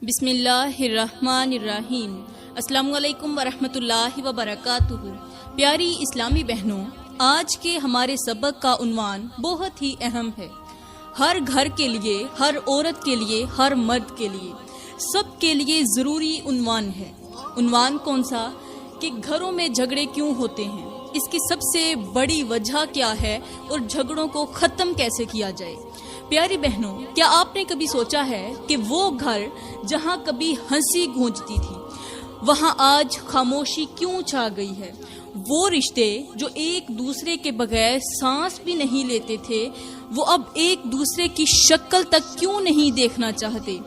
بسم اللہ الرحمن الرحیم۔ السلام علیکم ورحمۃ اللہ وبرکاتہ۔ پیاری اسلامی بہنوں، آج کے ہمارے سبق کا عنوان بہت ہی اہم ہے۔ ہر گھر کے لیے، ہر عورت کے لیے، ہر مرد کے لیے، سب کے لیے ضروری عنوان ہے۔ عنوان کون سا؟ کہ گھروں میں جھگڑے کیوں ہوتے ہیں، اس کی سب سے بڑی وجہ کیا ہے اور جھگڑوں کو ختم کیسے کیا جائے۔ پیاری بہنوں، کیا آپ نے کبھی سوچا ہے کہ وہ گھر جہاں کبھی ہنسی گونجتی تھی وہاں آج خاموشی کیوں چھا گئی ہے؟ وہ رشتے جو ایک دوسرے کے بغیر سانس بھی نہیں لیتے تھے، وہ اب ایک دوسرے کی شکل تک کیوں نہیں دیکھنا چاہتے؟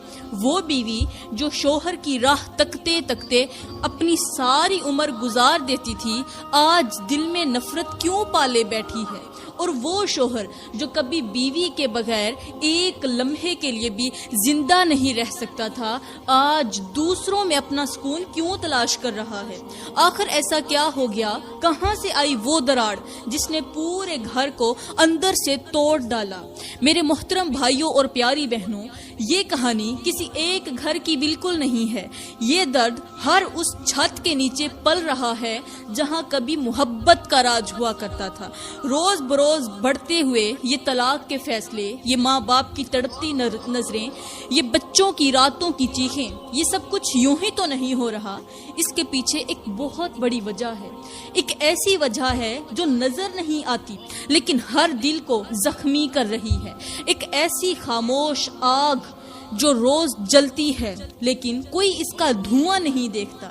وہ بیوی جو شوہر کی راہ تکتے تکتے اپنی ساری عمر گزار دیتی تھی، آج دل میں نفرت کیوں پالے بیٹھی ہے؟ اور وہ شوہر جو کبھی بیوی کے بغیر ایک لمحے کے لیے بھی زندہ نہیں رہ سکتا تھا، آج دوسروں میں اپنا سکون کیوں تلاش کر رہا ہے؟ آخر ایسا کیا ہو گیا؟ کہاں سے آئی وہ دراڑ جس نے پورے گھر کو اندر سے توڑ ڈالا؟ میرے محترم بھائیوں اور پیاری بہنوں، یہ کہانی کسی ایک گھر کی بالکل نہیں ہے۔ یہ درد ہر اس چھت کے نیچے پل رہا ہے جہاں کبھی محبت کا راج ہوا کرتا تھا۔ روز بروز بڑھتے ہوئے یہ طلاق کے فیصلے، یہ ماں باپ کی تڑپتی نظریں، یہ بچوں کی راتوں کی چیخیں، یہ سب کچھ یوں ہی تو نہیں ہو رہا۔ اس کے پیچھے ایک بہت بڑی وجہ ہے، ایک ایسی وجہ ہے جو نظر نہیں آتی لیکن ہر دل کو زخمی کر رہی ہے، ایک ایسی خاموش آگ جو روز جلتی ہے لیکن کوئی اس کا دھواں نہیں دیکھتا۔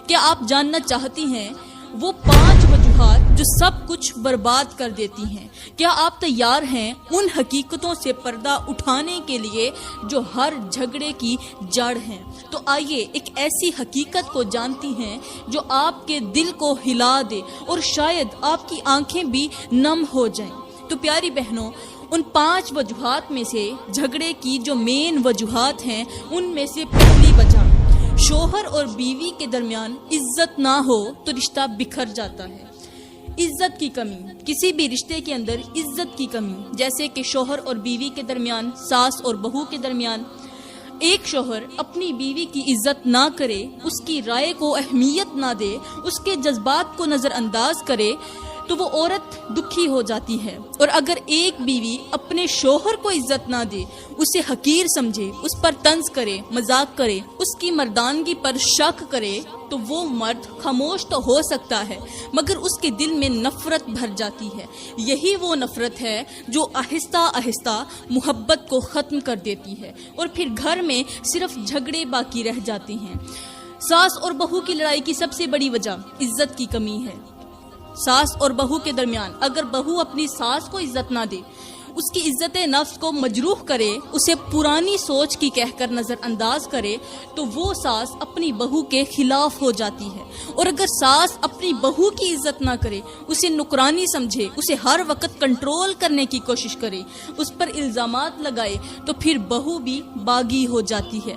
کیا آپ جاننا چاہتی ہیں وہ 5 وجوہات جو سب کچھ برباد کر دیتی ہیں؟ کیا آپ تیار ہیں ان حقیقتوں سے پردہ اٹھانے کے لیے جو ہر جھگڑے کی جڑ ہیں؟ تو آئیے ایک ایسی حقیقت کو جانتی ہیں جو آپ کے دل کو ہلا دے اور شاید آپ کی آنکھیں بھی نم ہو جائیں۔ تو پیاری بہنوں، ان 5 وجوہات میں سے جھگڑے کی جو مین وجوہات ہیں، ان میں سے پہلی وجہ، شوہر اور بیوی کے درمیان عزت نہ ہو تو رشتہ بکھر جاتا ہے۔ عزت کی کمی، کسی بھی رشتے کے اندر عزت کی کمی، جیسے کہ شوہر اور بیوی کے درمیان، ساس اور بہو کے درمیان۔ ایک شوہر اپنی بیوی کی عزت نہ کرے، اس کی رائے کو اہمیت نہ دے، اس کے جذبات کو نظر انداز کرے تو وہ عورت دکھی ہو جاتی ہے۔ اور اگر ایک بیوی اپنے شوہر کو عزت نہ دے، اسے حقیر سمجھے، اس پر طنز کرے، مذاق کرے، اس کی مردانگی پر شک کرے، تو وہ مرد خاموش تو ہو سکتا ہے مگر اس کے دل میں نفرت بھر جاتی ہے۔ یہی وہ نفرت ہے جو آہستہ آہستہ محبت کو ختم کر دیتی ہے اور پھر گھر میں صرف جھگڑے باقی رہ جاتے ہیں۔ ساس اور بہو کی لڑائی کی سب سے بڑی وجہ عزت کی کمی ہے۔ ساس اور بہو کے درمیان اگر بہو اپنی ساس کو عزت نہ دے، اس کی عزت نفس کو مجروح کرے، اسے پرانی سوچ کی کہہ کر نظر انداز کرے، تو وہ ساس اپنی بہو کے خلاف ہو جاتی ہے۔ اور اگر ساس اپنی بہو کی عزت نہ کرے، اسے نکرانی سمجھے، اسے ہر وقت کنٹرول کرنے کی کوشش کرے، اس پر الزامات لگائے، تو پھر بہو بھی باغی ہو جاتی ہے۔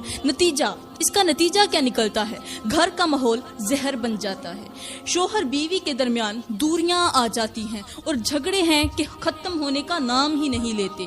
اس کا نتیجہ کیا نکلتا ہے؟ گھر کا ماحول زہر بن جاتا ہے، شوہر بیوی کے درمیان دوریاں آ جاتی ہیں اور جھگڑے ہیں کہ ختم ہونے کا نام ہی نہیں لیتے۔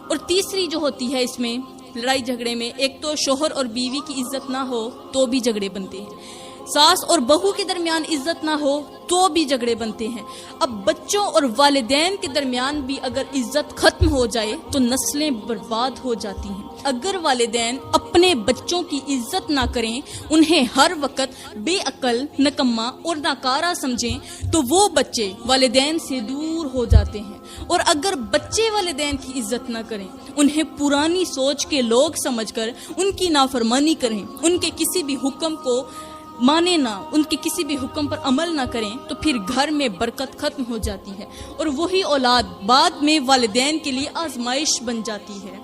اور تیسری جو ہوتی ہے اس میں لڑائی جھگڑے میں، ایک تو شوہر اور بیوی کی عزت نہ ہو تو بھی جھگڑے بنتے ہیں، ساس اور بہو کے درمیان عزت نہ ہو تو بھی جھگڑے بنتے ہیں۔ اب بچوں اور والدین کے درمیان بھی اگر عزت ختم ہو جائے تو نسلیں برباد ہو جاتی ہیں۔ اگر والدین اپنے بچوں کی عزت نہ کریں، انہیں ہر وقت بے عقل، نکما اور ناکارہ سمجھیں، تو وہ بچے والدین سے دور ہو جاتے ہیں۔ اور اگر بچے والدین کی عزت نہ کریں، انہیں پرانی سوچ کے لوگ سمجھ کر ان کی نافرمانی کریں، ان کے کسی بھی حکم کو مانے نہ، ان کے کسی بھی حکم پر عمل نہ کریں، تو پھر گھر میں برکت ختم ہو جاتی ہے اور وہی اولاد بعد میں والدین کے لیے آزمائش بن جاتی ہے۔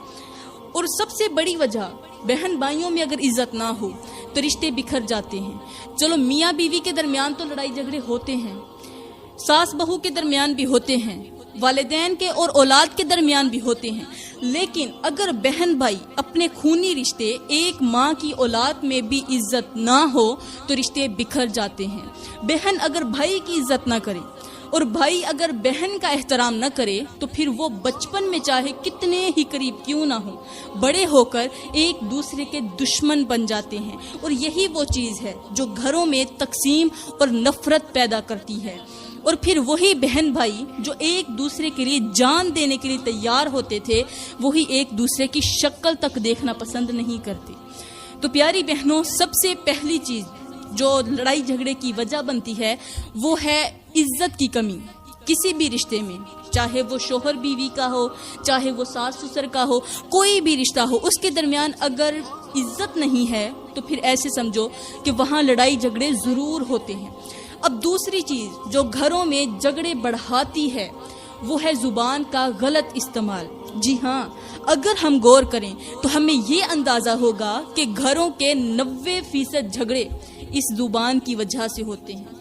اور سب سے بڑی وجہ، بہن بھائیوں میں اگر عزت نہ ہو تو رشتے بکھر جاتے ہیں۔ چلو میاں بیوی کے درمیان تو لڑائی جھگڑے ہوتے ہیں، ساس بہو کے درمیان بھی ہوتے ہیں، والدین کے اور اولاد کے درمیان بھی ہوتے ہیں، لیکن اگر بہن بھائی اپنے خونی رشتے، ایک ماں کی اولاد میں بھی عزت نہ ہو تو رشتے بکھر جاتے ہیں۔ بہن اگر بھائی کی عزت نہ کرے، اور بھائی اگر بہن کا احترام نہ کرے تو پھر وہ بچپن میں چاہے کتنے ہی قریب کیوں نہ ہو، بڑے ہو کر ایک دوسرے کے دشمن بن جاتے ہیں، اور یہی وہ چیز ہے جو گھروں میں تقسیم اور نفرت پیدا کرتی ہے۔ اور پھر وہی بہن بھائی جو ایک دوسرے کے لیے جان دینے کے لیے تیار ہوتے تھے، وہی ایک دوسرے کی شکل تک دیکھنا پسند نہیں کرتے۔ تو پیاری بہنوں، سب سے پہلی چیز جو لڑائی جھگڑے کی وجہ بنتی ہے وہ ہے عزت کی کمی۔ کسی بھی رشتے میں، چاہے وہ شوہر بیوی کا ہو، چاہے وہ ساس سسر کا ہو، کوئی بھی رشتہ ہو، اس کے درمیان اگر عزت نہیں ہے تو پھر ایسے سمجھو کہ وہاں لڑائی جھگڑے ضرور ہوتے ہیں۔ اب دوسری چیز جو گھروں میں جھگڑے بڑھاتی ہے وہ ہے زبان کا غلط استعمال۔ جی ہاں، اگر ہم غور کریں تو ہمیں یہ اندازہ ہوگا کہ گھروں کے 90% جھگڑے اس زبان کی وجہ سے ہوتے ہیں۔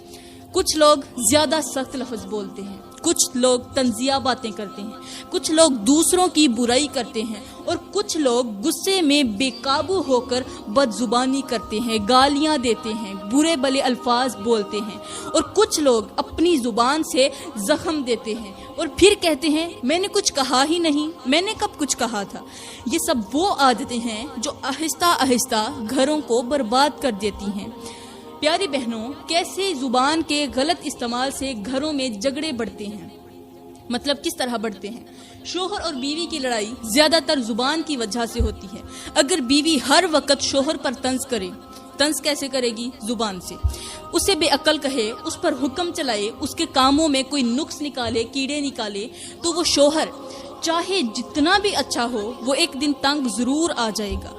کچھ لوگ زیادہ سخت لفظ بولتے ہیں، کچھ لوگ طنزیہ باتیں کرتے ہیں، کچھ لوگ دوسروں کی برائی کرتے ہیں، اور کچھ لوگ غصے میں بے قابو ہو کر بد زبانی کرتے ہیں، گالیاں دیتے ہیں، برے بھلے الفاظ بولتے ہیں، اور کچھ لوگ اپنی زبان سے زخم دیتے ہیں اور پھر کہتے ہیں میں نے کچھ کہا ہی نہیں، میں نے کب کچھ کہا تھا۔ یہ سب وہ عادتیں ہیں جو آہستہ آہستہ گھروں کو برباد کر دیتی ہیں۔ پیاری بہنوں، کیسے زبان کے غلط استعمال سے گھروں میں جھگڑے بڑھتے ہیں؟ مطلب کس طرح بڑھتے ہیں؟ شوہر اور بیوی کی لڑائی زیادہ تر زبان کی وجہ سے ہوتی ہے۔ اگر بیوی ہر وقت شوہر پر طنز کرے، طنز کیسے کرے گی؟ زبان سے۔ اسے بے عقل کہے، اس پر حکم چلائے، اس کے کاموں میں کوئی نقص نکالے، کیڑے نکالے، تو وہ شوہر چاہے جتنا بھی اچھا ہو وہ ایک دن تنگ ضرور آ جائے گا۔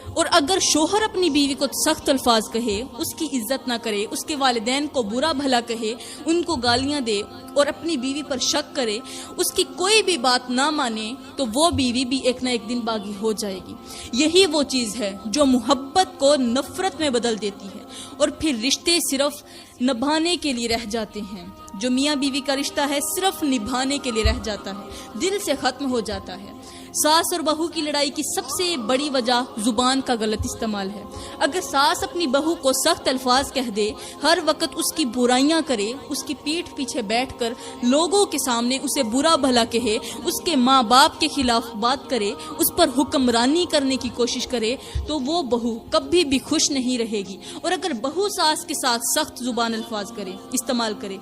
اور اگر شوہر اپنی بیوی کو سخت الفاظ کہے، اس کی عزت نہ کرے، اس کے والدین کو برا بھلا کہے، ان کو گالیاں دے اور اپنی بیوی پر شک کرے، اس کی کوئی بھی بات نہ مانے، تو وہ بیوی بھی ایک نہ ایک دن باغی ہو جائے گی۔ یہی وہ چیز ہے جو محبت کو نفرت میں بدل دیتی ہے، اور پھر رشتے صرف نبھانے کے لیے رہ جاتے ہیں۔ جو میاں بیوی کا رشتہ ہے صرف نبھانے کے لیے رہ جاتا ہے، دل سے ختم ہو جاتا ہے۔ ساس اور بہو کی لڑائی کی سب سے بڑی وجہ زبان کا غلط استعمال ہے۔ اگر ساس اپنی بہو کو سخت الفاظ کہہ دے، ہر وقت اس کی برائیاں کرے، اس کی پیٹھ پیچھے بیٹھ کر لوگوں کے سامنے اسے برا بھلا کہے، اس کے ماں باپ کے خلاف بات کرے، اس پر حکمرانی کرنے کی کوشش کرے، تو وہ بہو کبھی بھی خوش نہیں رہے گی۔ اور اگر بہو ساس کے ساتھ سخت زبان الفاظ استعمال کرے،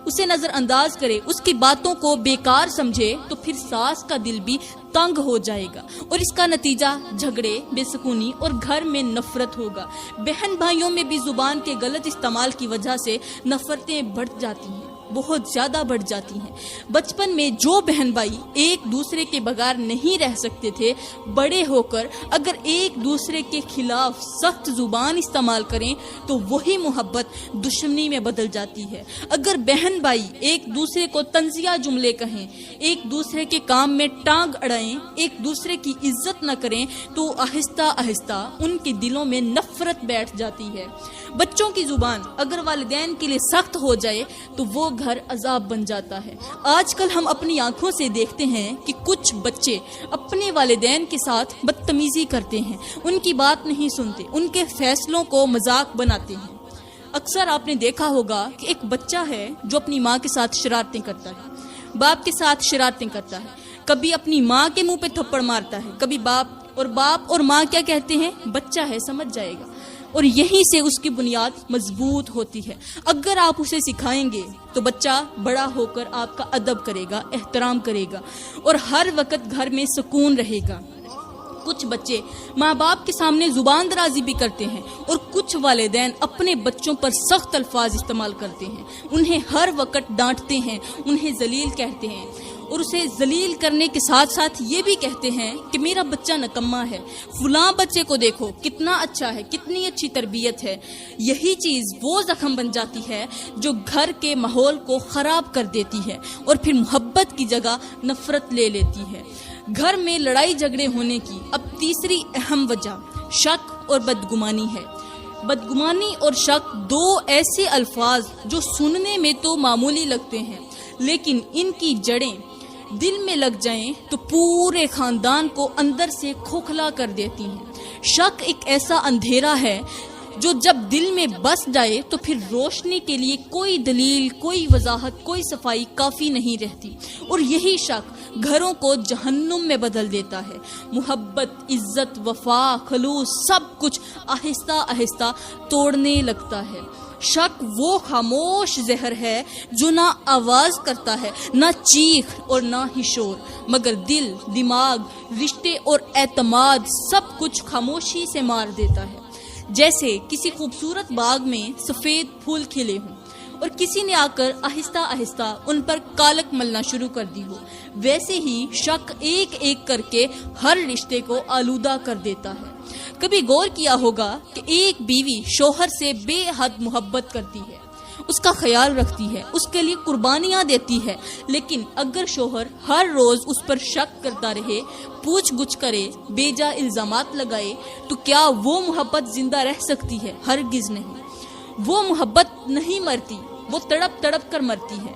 اسے نظر انداز کرے، اس کی باتوں کو بیکار سمجھے، تو پھر ساس کا دل بھی تنگ ہو جائے گا، اور اس کا نتیجہ جھگڑے، بے سکونی اور گھر میں نفرت ہوگا۔ بہن بھائیوں میں بھی زبان کے غلط استعمال کی وجہ سے نفرتیں بڑھ جاتی ہیں، بہت زیادہ بڑھ جاتی ہیں۔ بچپن میں جو بہن بھائی ایک دوسرے کے بغیر نہیں رہ سکتے تھے، بڑے ہو کر اگر ایک دوسرے کے خلاف سخت زبان استعمال کریں تو وہی محبت دشمنی میں بدل جاتی ہے۔ اگر بہن بھائی ایک دوسرے کو طنزیہ جملے کہیں، ایک دوسرے کے کام میں ٹانگ اڑائیں، ایک دوسرے کی عزت نہ کریں، تو آہستہ آہستہ ان کے دلوں میں نفرت بیٹھ جاتی ہے۔ بچوں کی زبان اگر والدین کے لیے سخت ہو جائے تو وہ گھر عذاب بن جاتا ہے۔ آج کل ہم اپنی آنکھوں سے دیکھتے ہیں کہ کچھ بچے اپنے والدین کے ساتھ بدتمیزی کرتے ہیں، ان کی بات نہیں سنتے، ان کے فیصلوں کو مذاق بناتے ہیں۔ اکثر آپ نے دیکھا ہوگا کہ ایک بچہ ہے جو اپنی ماں کے ساتھ شرارتیں کرتا ہے، باپ کے ساتھ شرارتیں کرتا ہے، کبھی اپنی ماں کے منہ پہ تھپڑ مارتا ہے، کبھی باپ اور ماں کیا کہتے ہیں؟ بچہ ہے، سمجھ جائے گا، اور یہیں سے اس کی بنیاد مضبوط ہوتی ہے۔ اگر آپ اسے سکھائیں گے تو بچہ بڑا ہو کر آپ کا ادب کرے گا، احترام کرے گا، اور ہر وقت گھر میں سکون رہے گا۔ کچھ بچے ماں باپ کے سامنے زبان درازی بھی کرتے ہیں، اور کچھ والدین اپنے بچوں پر سخت الفاظ استعمال کرتے ہیں، انہیں ہر وقت ڈانٹتے ہیں، انہیں ذلیل کہتے ہیں، اور اسے ذلیل کرنے کے ساتھ ساتھ یہ بھی کہتے ہیں کہ میرا بچہ نکما ہے، فلاں بچے کو دیکھو کتنا اچھا ہے، کتنی اچھی تربیت ہے۔ یہی چیز وہ زخم بن جاتی ہے جو گھر کے ماحول کو خراب کر دیتی ہے، اور پھر محبت کی جگہ نفرت لے لیتی ہے۔ گھر میں لڑائی جھگڑے ہونے کی اب تیسری اہم وجہ شک اور بدگمانی ہے۔ بدگمانی اور شک دو ایسے الفاظ جو سننے میں تو معمولی لگتے ہیں، لیکن ان کی جڑیں دل میں لگ جائیں تو پورے خاندان کو اندر سے کھوکھلا کر دیتی ہیں۔ شک ایک ایسا اندھیرا ہے جو جب دل میں بس جائے تو پھر روشنی کے لیے کوئی دلیل، کوئی وضاحت، کوئی صفائی کافی نہیں رہتی، اور یہی شک گھروں کو جہنم میں بدل دیتا ہے۔ محبت، عزت، وفا، خلوص سب کچھ آہستہ آہستہ توڑنے لگتا ہے۔ شک وہ خاموش زہر ہے جو نہ آواز کرتا ہے، نہ چیخ اور نہ ہی شور، مگر دل، دماغ، رشتے اور اعتماد سب کچھ خاموشی سے مار دیتا ہے۔ جیسے کسی خوبصورت باغ میں سفید پھول کھلے ہوں اور کسی نے آ کر آہستہ آہستہ ان پر کالک ملنا شروع کر دی ہو، ویسے ہی شک ایک ایک کر کے ہر رشتے کو آلودہ کر دیتا ہے۔ کبھی غور کیا ہوگا کہ ایک بیوی شوہر سے بے حد محبت کرتی ہے، اس کا خیال رکھتی ہے، اس کے لیے قربانیاں دیتی ہے، لیکن اگر شوہر ہر روز اس پر شک کرتا رہے، پوچھ گچھ کرے، بے جا الزامات لگائے، تو کیا وہ محبت زندہ رہ سکتی ہے؟ ہرگز نہیں۔ وہ محبت نہیں مرتی، وہ تڑپ تڑپ کر مرتی ہے۔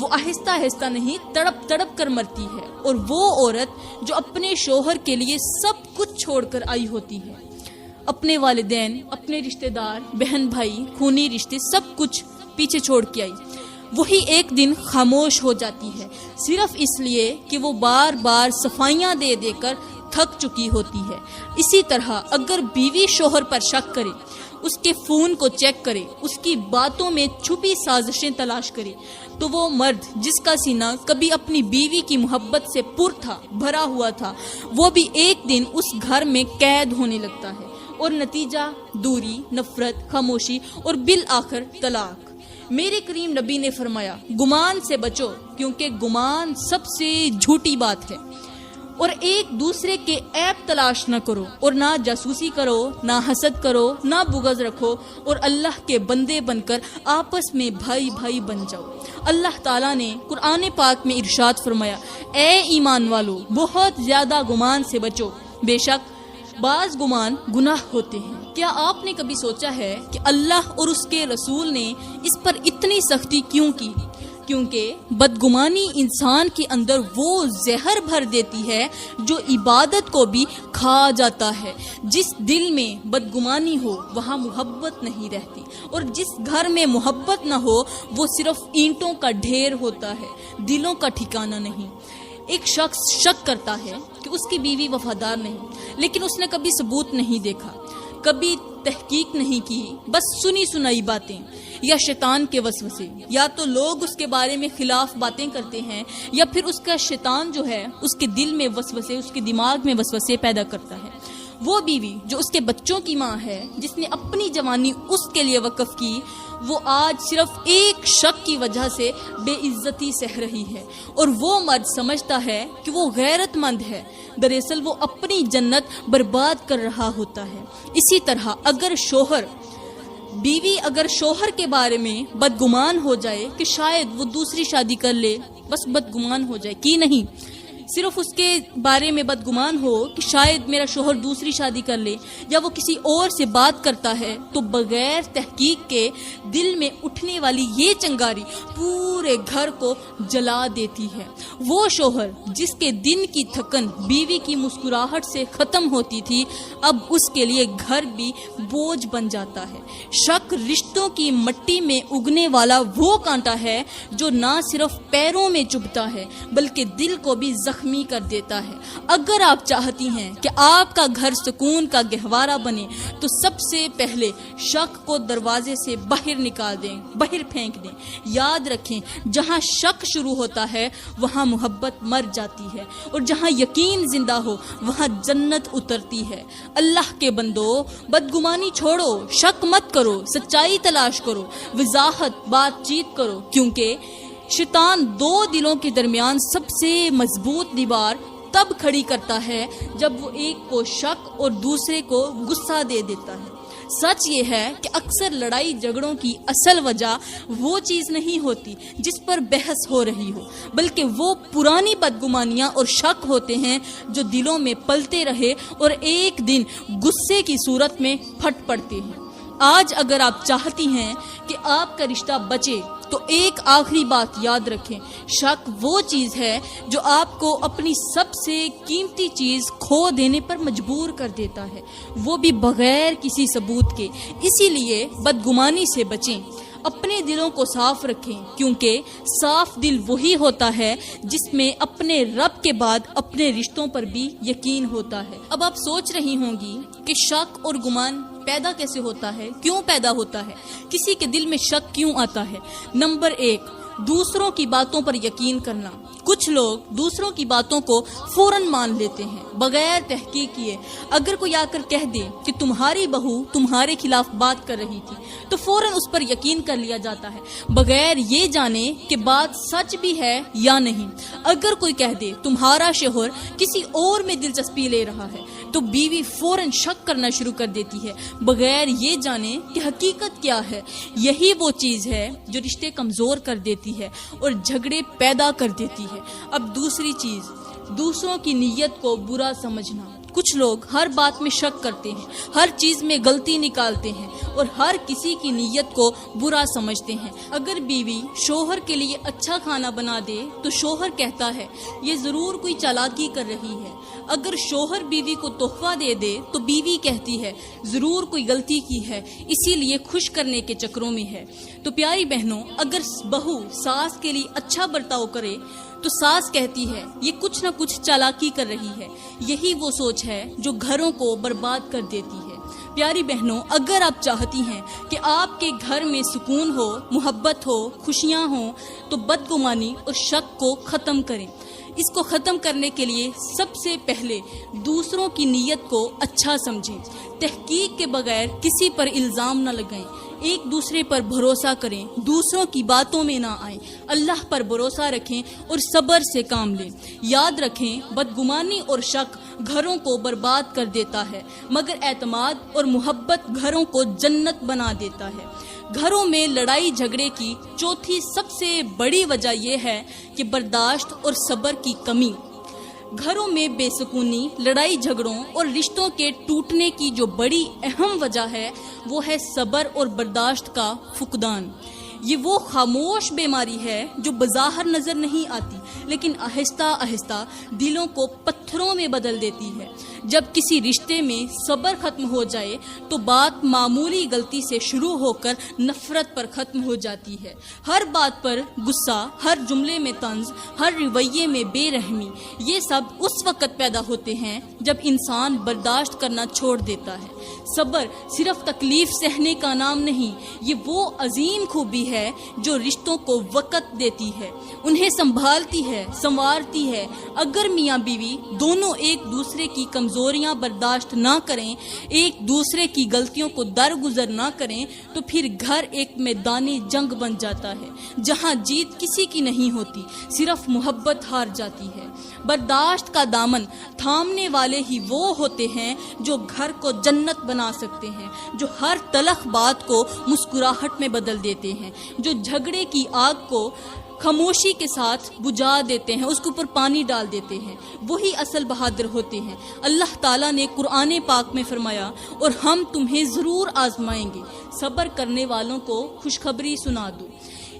وہ آہستہ آہستہ نہیں، تڑپ تڑپ کر مرتی ہے۔ اور وہ عورت جو اپنے شوہر کے لیے سب کچھ چھوڑ کر آئی ہوتی ہے، اپنے والدین، اپنے رشتہ دار، بہن بھائی، خونی رشتے سب کچھ پیچھے چھوڑ کے آئی، وہی ایک دن خاموش ہو جاتی ہے، صرف اس لیے کہ وہ بار بار صفائیاں دے دے کر تھک چکی ہوتی ہے۔ اسی طرح اگر بیوی شوہر پر شک کرے، اس کے فون کو چیک کرے، اس کی باتوں میں چھپی سازشیں تلاش کرے، تو وہ مرد جس کا سینہ کبھی اپنی بیوی کی محبت سے پر تھا، بھرا ہوا تھا، وہ بھی ایک دن اس گھر میں قید ہونے لگتا ہے، اور نتیجہ دوری، نفرت، خاموشی اور بالآخر طلاق۔ میرے کریم نبی نے فرمایا، گمان سے بچو، کیونکہ گمان سب سے جھوٹی بات ہے، اور ایک دوسرے کے عیب تلاش نہ کرو، اور نہ جاسوسی کرو، نہ حسد کرو، نہ بغض رکھو، اور اللہ کے بندے بن کر آپس میں بھائی بھائی بن جاؤ۔ اللہ تعالیٰ نے قرآن پاک میں ارشاد فرمایا، اے ایمان والو، بہت زیادہ گمان سے بچو، بے شک بعض گمان گناہ ہوتے ہیں۔ کیا آپ نے کبھی سوچا ہے کہ اللہ اور اس کے رسول نے اس پر اتنی سختی کیوں کی؟ کیونکہ بدگمانی انسان کے اندر وہ زہر بھر دیتی ہے جو عبادت کو بھی کھا جاتا ہے۔ جس دل میں بدگمانی ہو وہاں محبت نہیں رہتی، اور جس گھر میں محبت نہ ہو وہ صرف اینٹوں کا ڈھیر ہوتا ہے، دلوں کا ٹھکانہ نہیں۔ ایک شخص شک کرتا ہے کہ اس کی بیوی وفادار نہیں، لیکن اس نے کبھی ثبوت نہیں دیکھا، کبھی تحقیق نہیں کی، بس سنی سنائی باتیں یا شیطان کے وسوسے، یا تو لوگ اس کے بارے میں خلاف باتیں کرتے ہیں، یا پھر اس کا شیطان جو ہے اس کے دل میں وسوسے، اس کے دماغ میں وسوسے پیدا کرتا ہے۔ وہ بیوی جو اس کے بچوں کی ماں ہے، جس نے اپنی جوانی اس کے لیے وقف کی، وہ آج صرف ایک شک کی وجہ سے بے عزتی سہ رہی ہے، اور وہ مرد سمجھتا ہے کہ وہ غیرت مند ہے، دراصل وہ اپنی جنت برباد کر رہا ہوتا ہے۔ اسی طرح اگر شوہر کے بارے میں بدگمان ہو جائے کہ شاید وہ دوسری شادی کر لے، بس بدگمان ہو جائے کہ نہیں، صرف اس کے بارے میں بدگمان ہو کہ شاید میرا شوہر دوسری شادی کر لے، یا وہ کسی اور سے بات کرتا ہے، تو بغیر تحقیق کے دل میں اٹھنے والی یہ چنگاری پورے گھر کو جلا دیتی ہے۔ وہ شوہر جس کے دن کی تھکن بیوی کی مسکراہٹ سے ختم ہوتی تھی، اب اس کے لیے گھر بھی بوجھ بن جاتا ہے۔ شک رشتوں کی مٹی میں اگنے والا وہ کانٹا ہے جو نہ صرف پیروں میں چبھتا ہے بلکہ دل کو بھی زخمی کر دیتا ہے۔ اگر آپ چاہتی ہیں کہ آپ کا گھر سکون کا گہوارہ بنے تو سب سے پہلے شک کو دروازے سے باہر نکال دیں، باہر پھینک دیں۔ یاد رکھیں، جہاں شک شروع ہوتا ہے وہاں محبت مر جاتی ہے، اور جہاں یقین زندہ ہو وہاں جنت اترتی ہے۔ اللہ کے بندو، بدگمانی چھوڑو، شک مت کرو، سچائی تلاش کرو، وضاحت بات چیت کرو، کیونکہ شیطان دو دلوں کے درمیان سب سے مضبوط دیوار تب کھڑی کرتا ہے جب وہ ایک کو شک اور دوسرے کو غصہ دے دیتا ہے۔ سچ یہ ہے کہ اکثر لڑائی جھگڑوں کی اصل وجہ وہ چیز نہیں ہوتی جس پر بحث ہو رہی ہو، بلکہ وہ پرانی بدگمانیاں اور شک ہوتے ہیں جو دلوں میں پلتے رہے اور ایک دن غصے کی صورت میں پھٹ پڑتے ہیں۔ آج اگر آپ چاہتی ہیں کہ آپ کا رشتہ بچے تو ایک آخری بات یاد رکھیں، شک وہ چیز ہے جو آپ کو اپنی سب سے قیمتی چیز کھو دینے پر مجبور کر دیتا ہے، وہ بھی بغیر کسی ثبوت کے۔ اسی لیے بدگمانی سے بچیں، اپنے دلوں کو صاف رکھیں، کیونکہ صاف دل وہی ہوتا ہے جس میں اپنے رب کے بعد اپنے رشتوں پر بھی یقین ہوتا ہے۔ اب آپ سوچ رہی ہوں گی کہ شک اور گمان پیدا کیسے ہوتا ہے، کیوں پیدا ہوتا ہے، کسی کے دل میں شک کیوں آتا ہے؟ نمبر 1، دوسروں کی باتوں پر یقین کرنا۔ کچھ لوگ دوسروں کی باتوں کو فوراً مان لیتے ہیں بغیر تحقیق کیے۔ اگر کوئی آ کر کہہ دے کہ تمہاری بہو تمہارے خلاف بات کر رہی تھی تو فوراً اس پر یقین کر لیا جاتا ہے بغیر یہ جانے کہ بات سچ بھی ہے یا نہیں۔ اگر کوئی کہہ دے تمہارا شوہر کسی اور میں دلچسپی لے رہا ہے تو بیوی فوراً شک کرنا شروع کر دیتی ہے بغیر یہ جانے کہ حقیقت کیا ہے۔ یہی وہ چیز ہے جو رشتے کمزور کر دیتی ہے اور جھگڑے پیدا کر دیتی ہے۔ اب دوسری چیز، دوسروں کی نیت کو برا سمجھنا۔ کچھ لوگ ہر بات میں شک کرتے ہیں، ہر چیز میں غلطی نکالتے ہیں اور ہر کسی کی نیت کو برا سمجھتے ہیں۔ اگر بیوی شوہر کے لیے اچھا کھانا بنا دے تو شوہر کہتا ہے یہ ضرور کوئی چالاکی کر رہی ہے۔ اگر شوہر بیوی کو تحفہ دے دے تو بیوی کہتی ہے ضرور کوئی غلطی کی ہے، اسی لیے خوش کرنے کے چکروں میں ہے۔ تو پیاری بہنوں، اگر بہو ساس کے لیے اچھا برتاؤ کرے تو ساس کہتی ہے یہ کچھ نہ کچھ چالاکی کر رہی ہے۔ یہی وہ سوچ ہے جو گھروں کو برباد کر دیتی ہے۔ پیاری بہنوں، اگر آپ چاہتی ہیں کہ آپ کے گھر میں سکون ہو، محبت ہو، خوشیاں ہوں تو بدگمانی اور شک کو ختم کریں۔ اس کو ختم کرنے کے لیے سب سے پہلے دوسروں کی نیت کو اچھا سمجھیں، تحقیق کے بغیر کسی پر الزام نہ لگائیں، ایک دوسرے پر بھروسہ کریں، دوسروں کی باتوں میں نہ آئیں، اللہ پر بھروسہ رکھیں اور صبر سے کام لیں۔ یاد رکھیں، بدگمانی اور شک گھروں کو برباد کر دیتا ہے، مگر اعتماد اور محبت گھروں کو جنت بنا دیتا ہے۔ گھروں میں لڑائی جھگڑے کی چوتھی سب سے بڑی وجہ یہ ہے کہ برداشت اور صبر کی کمی۔ گھروں میں بے سکونی، لڑائی جھگڑوں اور رشتوں کے ٹوٹنے کی جو بڑی اہم وجہ ہے وہ ہے صبر اور برداشت کا فقدان۔ یہ وہ خاموش بیماری ہے جو بظاہر نظر نہیں آتی لیکن آہستہ آہستہ دلوں کو پتھروں میں بدل دیتی ہے۔ جب کسی رشتے میں صبر ختم ہو جائے تو بات معمولی غلطی سے شروع ہو کر نفرت پر ختم ہو جاتی ہے۔ ہر بات پر غصہ، ہر جملے میں طنز، ہر رویے میں بے رحمی، یہ سب اس وقت پیدا ہوتے ہیں جب انسان برداشت کرنا چھوڑ دیتا ہے۔ صبر صرف تکلیف سہنے کا نام نہیں، یہ وہ عظیم خوبی ہے جو رشتوں کو وقت دیتی ہے، انہیں سنبھالتی ہے، سنوارتی ہے۔ اگر میاں بیوی دونوں ایک دوسرے کی کمزوریاں برداشت نہ کریں، ایک دوسرے کی غلطیوں کو درگزر نہ کریں تو پھر گھر ایک میدان جنگ بن جاتا ہے جہاں جیت کسی کی نہیں ہوتی، صرف محبت ہار جاتی ہے۔ برداشت کا دامن تھامنے والے ہی وہ ہوتے ہیں جو گھر کو جنت بنا سکتے ہیں، جو ہر تلخ بات کو مسکراہٹ میں بدل دیتے ہیں، جو جھگڑے کی آگ کو خاموشی کے ساتھ بجھا دیتے ہیں، اس کے اوپر پانی ڈال دیتے ہیں، وہی اصل بہادر ہوتے ہیں۔ اللہ تعالیٰ نے قرآن پاک میں فرمایا اور ہم تمہیں ضرور آزمائیں گے، صبر کرنے والوں کو خوشخبری سنا دو۔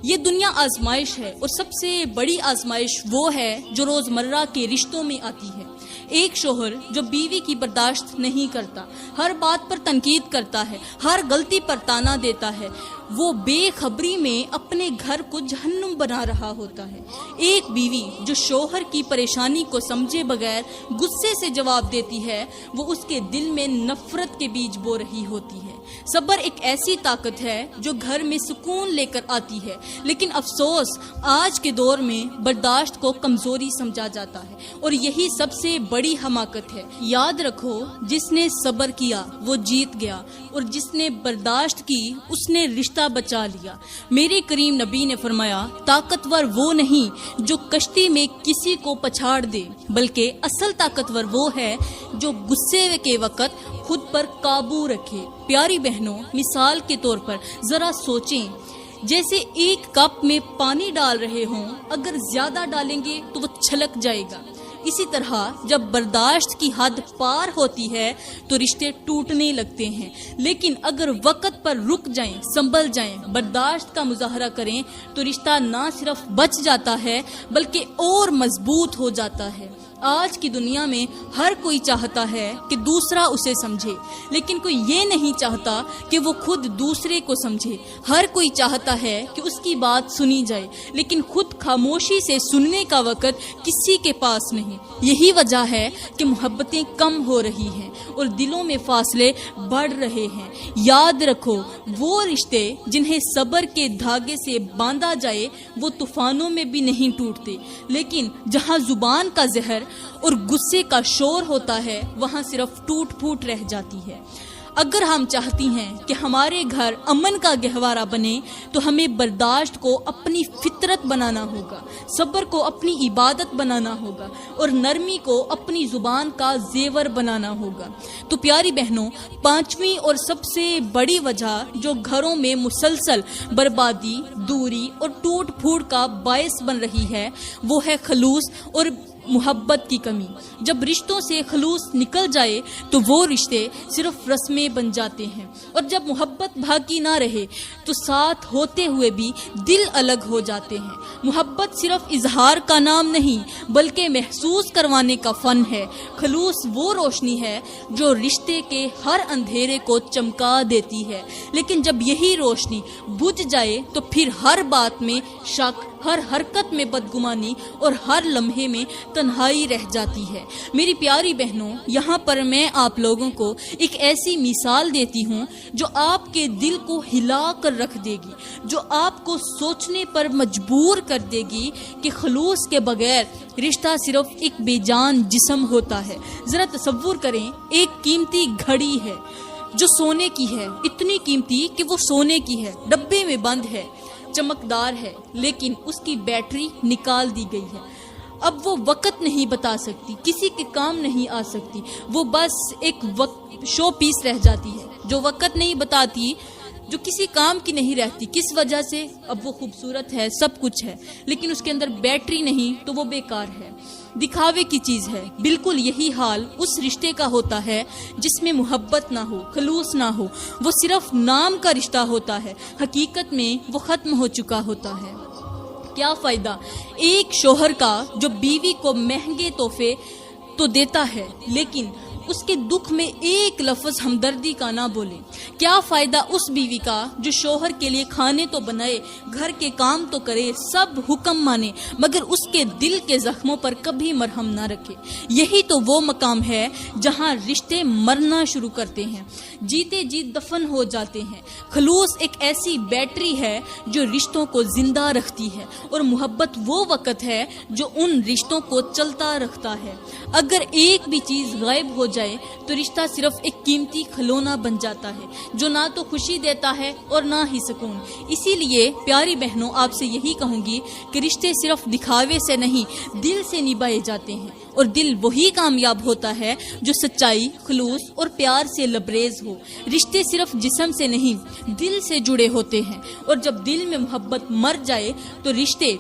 یہ دنیا آزمائش ہے اور سب سے بڑی آزمائش وہ ہے جو روزمرہ کے رشتوں میں آتی ہے۔ ایک شوہر جو بیوی کی برداشت نہیں کرتا، ہر بات پر تنقید کرتا ہے، ہر غلطی پر تانا دیتا ہے، وہ بے خبری میں اپنے گھر کو جہنم بنا رہا ہوتا ہے۔ ایک بیوی جو شوہر کی پریشانی کو سمجھے بغیر غصے سے جواب دیتی ہے، وہ اس کے دل میں نفرت کے بیج بو رہی ہوتی ہے۔ صبر ایک ایسی طاقت ہے جو گھر میں سکون لے کر آتی ہے، لیکن افسوس آج کے دور میں برداشت کو کمزوری سمجھا جاتا ہے اور یہی سب سے بڑی حماقت ہے۔ یاد رکھو، جس نے صبر کیا وہ جیت گیا اور جس نے برداشت کی اس نے رشتہ بچا لیا۔ میرے کریم نبی نے فرمایا، طاقتور وہ نہیں جو کشتی میں کسی کو پچھاڑ دے، بلکہ اصل طاقتور وہ ہے جو غصے کے وقت خود پر قابو رکھے۔ پیاری بہنوں، مثال کے طور پر ذرا سوچیں، جیسے ایک کپ میں پانی ڈال رہے ہوں، اگر زیادہ ڈالیں گے تو وہ چھلک جائے گا، اسی طرح جب برداشت کی حد پار ہوتی ہے تو رشتے ٹوٹنے لگتے ہیں، لیکن اگر وقت پر رک جائیں، سنبھل جائیں، برداشت کا مظاہرہ کریں تو رشتہ نہ صرف بچ جاتا ہے بلکہ اور مضبوط ہو جاتا ہے۔ آج کی دنیا میں ہر کوئی چاہتا ہے کہ دوسرا اسے سمجھے، لیکن کوئی یہ نہیں چاہتا کہ وہ خود دوسرے کو سمجھے۔ ہر کوئی چاہتا ہے کہ اس کی بات سنی جائے، لیکن خود خاموشی سے سننے کا وقت کسی کے پاس نہیں۔ یہی وجہ ہے کہ محبتیں کم ہو رہی ہیں اور دلوں میں فاصلے بڑھ رہے ہیں۔ یاد رکھو، وہ رشتے جنہیں صبر کے دھاگے سے باندھا جائے وہ طوفانوں میں بھی نہیں ٹوٹتے، لیکن جہاں زبان کا زہر اور غصے کا شور ہوتا ہے وہاں صرف ٹوٹ پھوٹ رہ جاتی ہے۔ اگر ہم چاہتی ہیں کہ ہمارے گھر امن کا گہوارہ بنے تو ہمیں برداشت کو اپنی فطرت بنانا ہوگا، صبر کو اپنی عبادت بنانا ہوگا اور نرمی کو اپنی زبان کا زیور بنانا ہوگا۔ تو پیاری بہنوں، پانچویں اور سب سے بڑی وجہ جو گھروں میں مسلسل بربادی، دوری اور ٹوٹ پھوٹ کا باعث بن رہی ہے وہ ہے خلوص اور محبت کی کمی۔ جب رشتوں سے خلوص نکل جائے تو وہ رشتے صرف رسمیں بن جاتے ہیں، اور جب محبت باقی نہ رہے تو ساتھ ہوتے ہوئے بھی دل الگ ہو جاتے ہیں۔ محبت صرف اظہار کا نام نہیں بلکہ محسوس کروانے کا فن ہے۔ خلوص وہ روشنی ہے جو رشتے کے ہر اندھیرے کو چمکا دیتی ہے، لیکن جب یہی روشنی بجھ جائے تو پھر ہر بات میں شک، ہر حرکت میں بدگمانی اور ہر لمحے میں تنہائی رہ جاتی ہے۔ میری پیاری بہنوں، یہاں پر میں آپ لوگوں کو ایک ایسی مثال دیتی ہوں جو آپ کے دل کو ہلا کر رکھ دے گی، جو آپ کو سوچنے پر مجبور کر دے گی کہ خلوص کے بغیر رشتہ صرف ایک بے جان جسم ہوتا ہے۔ ذرا تصور کریں، ایک قیمتی گھڑی ہے جو سونے کی ہے، اتنی قیمتی کہ وہ سونے کی ہے، ڈبے میں بند ہے، چمکدار ہے، لیکن اس کی بیٹری نکال دی گئی ہے۔ اب وہ وقت نہیں بتا سکتی، کسی کے کام نہیں آ سکتی، وہ بس ایک شو پیس رہ جاتی ہے جو وقت نہیں بتاتی، جو کسی کام کی نہیں رہتی۔ کس وجہ سے؟ اب وہ خوبصورت ہے، سب کچھ ہے، لیکن اس کے اندر بیٹری نہیں تو وہ بیکار ہے، دکھاوے کی چیز ہے۔ بالکل یہی حال اس رشتے کا ہوتا ہے جس میں محبت نہ ہو، خلوص نہ ہو، وہ صرف نام کا رشتہ ہوتا ہے، حقیقت میں وہ ختم ہو چکا ہوتا ہے۔ کیا فائدہ ایک شوہر کا جو بیوی کو مہنگے تحفے تو دیتا ہے لیکن اس کے دکھ میں ایک لفظ ہمدردی کا نہ بولے؟ کیا فائدہ اس بیوی کا جو شوہر کے لیے کھانے تو بنائے، گھر کے کام تو کرے، سب حکم مانے، مگر اس کے دل کے زخموں پر کبھی مرہم نہ رکھے؟ یہی تو وہ مقام ہے جہاں رشتے مرنا شروع کرتے ہیں، جیتے جی دفن ہو جاتے ہیں۔ خلوص ایک ایسی بیٹری ہے جو رشتوں کو زندہ رکھتی ہے، اور محبت وہ وقت ہے جو ان رشتوں کو چلتا رکھتا ہے۔ اگر ایک بھی چیز غائب ہو جائے تو رشتہ صرف ایک قیمتی کھلونا بن جاتا ہے جو نہ تو خوشی دیتا ہے اور نہ ہی سکون۔ اسی لیے پیاری بہنوں، آپ سے یہی کہوں گی کہ رشتے صرف دکھاوے سے نہیں، دل سے نبھائے جاتے ہیں، اور دل وہی کامیاب ہوتا ہے جو سچائی، خلوص اور پیار سے لبریز ہو۔ رشتے صرف جسم سے نہیں، دل سے جڑے ہوتے ہیں، اور جب دل میں محبت مر جائے تو رشتے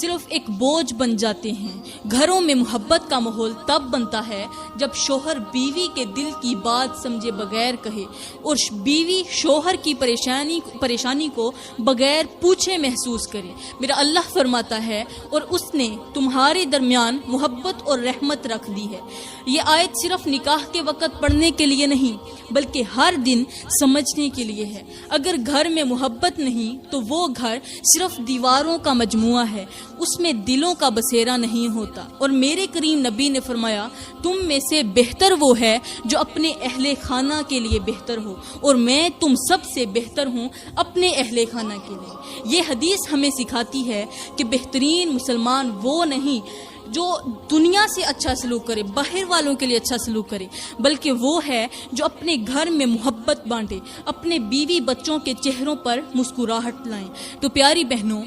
صرف ایک بوجھ بن جاتے ہیں۔ گھروں میں محبت کا ماحول تب بنتا ہے جب شوہر بیوی کے دل کی بات سمجھے بغیر کہے، اور بیوی شوہر کی پریشانی کو بغیر پوچھے محسوس کرے۔ میرا اللہ فرماتا ہے، اور اس نے تمہارے درمیان محبت اور رحمت رکھ دی ہے۔ یہ آیت صرف نکاح کے وقت پڑھنے کے لیے نہیں بلکہ ہر دن سمجھنے کے لیے ہے۔ اگر گھر میں محبت نہیں تو وہ گھر صرف دیواروں کا مجموعہ ہے، اس میں دلوں کا بسیرا نہیں ہوتا۔ اور میرے کریم نبی نے فرمایا، تم میں سے بہتر وہ ہے جو اپنے اہل خانہ کے لیے بہتر ہو، اور میں تم سب سے بہتر ہوں اپنے اہل خانہ کے لیے۔ یہ حدیث ہمیں سکھاتی ہے کہ بہترین مسلمان وہ نہیں جو دنیا سے اچھا سلوک کرے، باہر والوں کے لیے اچھا سلوک کرے، بلکہ وہ ہے جو اپنے گھر میں محبت بانٹے، اپنے بیوی بچوں کے چہروں پر مسکراہٹ لائیں۔ تو پیاری بہنوں،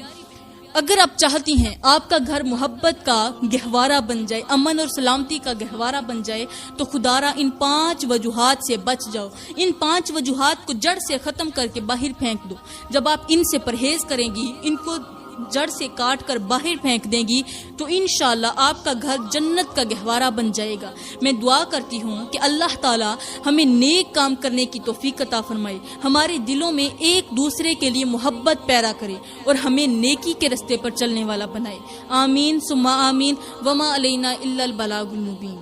اگر آپ چاہتی ہیں آپ کا گھر محبت کا گہوارہ بن جائے، امن اور سلامتی کا گہوارہ بن جائے، تو خدارا ان 5 وجوہات سے بچ جاؤ۔ ان 5 وجوہات کو جڑ سے ختم کر کے باہر پھینک دو۔ جب آپ ان سے پرہیز کریں گی، ان کو جڑ سے کاٹ کر باہر پھینک دیں گی تو انشاءاللہ آپ کا گھر جنت کا گہوارہ بن جائے گا۔ میں دعا کرتی ہوں کہ اللہ تعالی ہمیں نیک کام کرنے کی توفیق عطا فرمائے، ہمارے دلوں میں ایک دوسرے کے لیے محبت پیدا کرے اور ہمیں نیکی کے رستے پر چلنے والا بنائے۔ آمین ثم آمین۔ وما علینا الا البلاغ المبین۔